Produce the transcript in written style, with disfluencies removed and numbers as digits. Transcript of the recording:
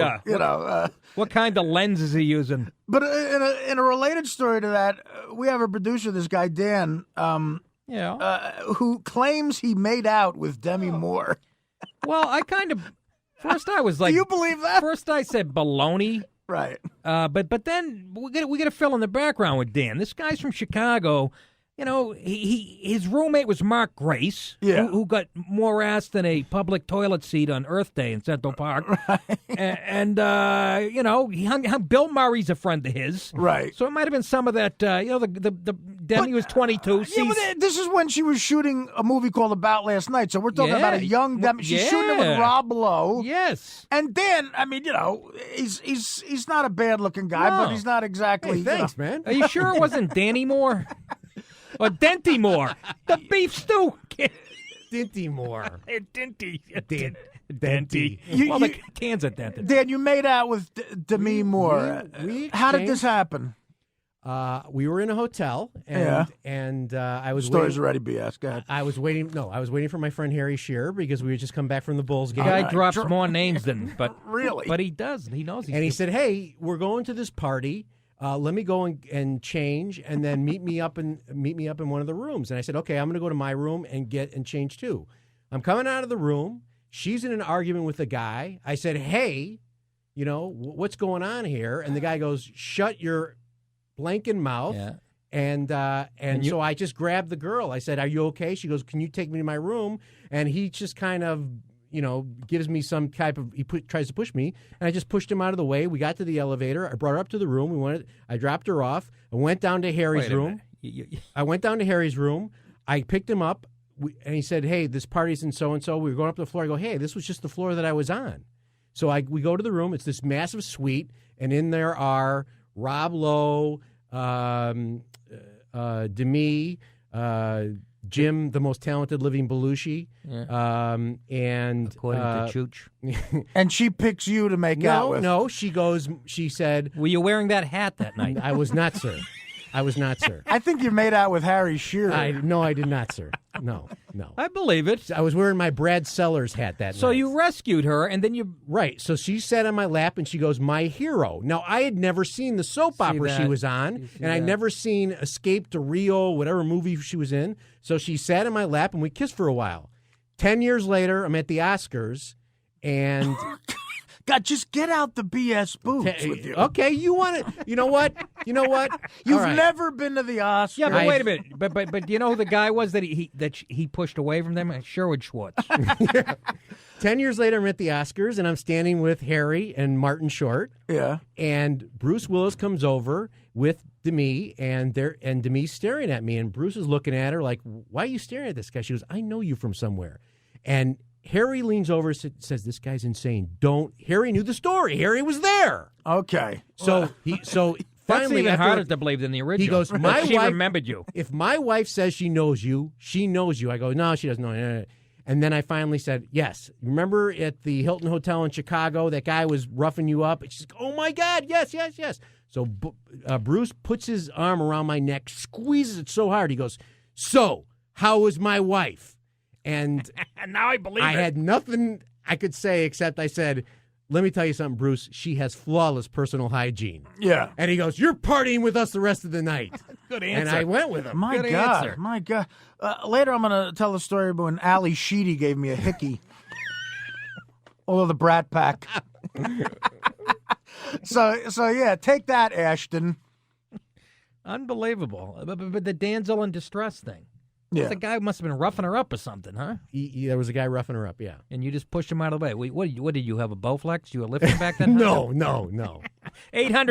Yeah. You know. What kind of lens is he using? But in a related story to that, we have a producer, this guy Dan, who claims he made out with Demi Moore. Well, I kind of first I was like, do you believe that? First I said baloney. Right. But then we got to fill in the background with Dan. This guy's from Chicago. You know, his roommate was Mark Grace, who got more ass than a public toilet seat on Earth Day in Central Park. Right. And you know, he hung Bill Murray's a friend of his. Right. So it might have been some of that, you know, the Demi was 22. Yeah, but this is when she was shooting a movie called About Last Night. So we're talking about a young Demi. She's shooting it with Rob Lowe. Yes. And Dan, I mean, you know, he's not a bad-looking guy, but he's not exactly. Hey, thanks, man. Are you sure it wasn't Danny Moore? Or Denty Moore, the beef stew. Dinty Moore. Denty. Denty. Well, the cans are dented. Dan, you made out with Demi Moore. How did this happen? We were in a hotel, and I was Story's already BS. Go ahead. I was waiting. No, I was waiting for my friend Harry Shearer because we had just come back from the Bulls game. The guy drops more names than, but really, but he does. He knows. And he said, "Hey, we're going to this party. Let me go and change, and then meet me up in one of the rooms." And I said, "Okay, I'm going to go to my room and change too." I'm coming out of the room. She's in an argument with the guy. I said, "Hey, you know what's going on here?" And the guy goes, "Shut your blanking mouth." Yeah. And so I just grabbed the girl. I said, "Are you okay?" She goes, "Can you take me to my room?" And he just kind of, you know, gives me some type of, tries to push me, and I just pushed him out of the way. We got to the elevator. I brought her up to the room. I dropped her off. I went down to Harry's room. I went down to Harry's room. I picked him up, and he said, "Hey, this party's in so-and-so." We were going up to the floor. I go, "Hey, this was just the floor that I was on." So we go to the room. It's this massive suite, and in there are Rob Lowe, Demi, Jim, the most talented living Belushi, and according to Chooch. And she picks you to make out with. No, she said, "Were you wearing that hat that night?" I was not, sir. I was not, sir. I think you made out with Harry Shearer. No, I did not, sir. No. I believe it. I was wearing my Brad Sellers hat that night. So you rescued her, and then you... Right. So she sat on my lap, and she goes, "My hero." Now, I had never seen the soap opera she was on, and I'd never seen Escape to Rio, whatever movie she was in. So she sat on my lap, and we kissed for a while. 10 years later, I'm at the Oscars, and... God, just get out the BS boobs with you. Okay, you want it? You know what? You've never been to the Oscars. Yeah, but wait a minute. But do you know who the guy was that he pushed away from them? Sherwood Schwartz. 10 years later, I'm at the Oscars, and I'm standing with Harry and Martin Short. Yeah. And Bruce Willis comes over with Demi, and Demi's staring at me, and Bruce is looking at her like, "Why are you staring at this guy?" She goes, "I know you from somewhere." And Harry leans over and says, "This guy's insane. Don't." Harry knew the story. Harry was there. Okay. So finally, that's even harder to believe than the original. He goes, she remembered you. If my wife says she knows you, she knows you. I go, "No, she doesn't know." No. And then I finally said, "Yes. Remember at the Hilton Hotel in Chicago, that guy was roughing you up?" And she's like, "Oh my God, yes." So Bruce puts his arm around my neck, squeezes it so hard. He goes, "So, how was my wife?" And now I believe I had nothing I could say except I said, "Let me tell you something, Bruce. She has flawless personal hygiene." Yeah. And he goes, "You're partying with us the rest of the night." Good answer. And I went with him. My Good God. answer. My God. Later, I'm going to tell the story about when Ali Sheedy gave me a hickey. All of the Brat Pack. So yeah, take that, Ashton. Unbelievable. But the damsel in distress thing. Yeah. The guy must have been roughing her up or something, huh? There was a guy roughing her up, yeah. And you just pushed him out of the way. What did you have, a Bowflex? You were lifting back then? No. 800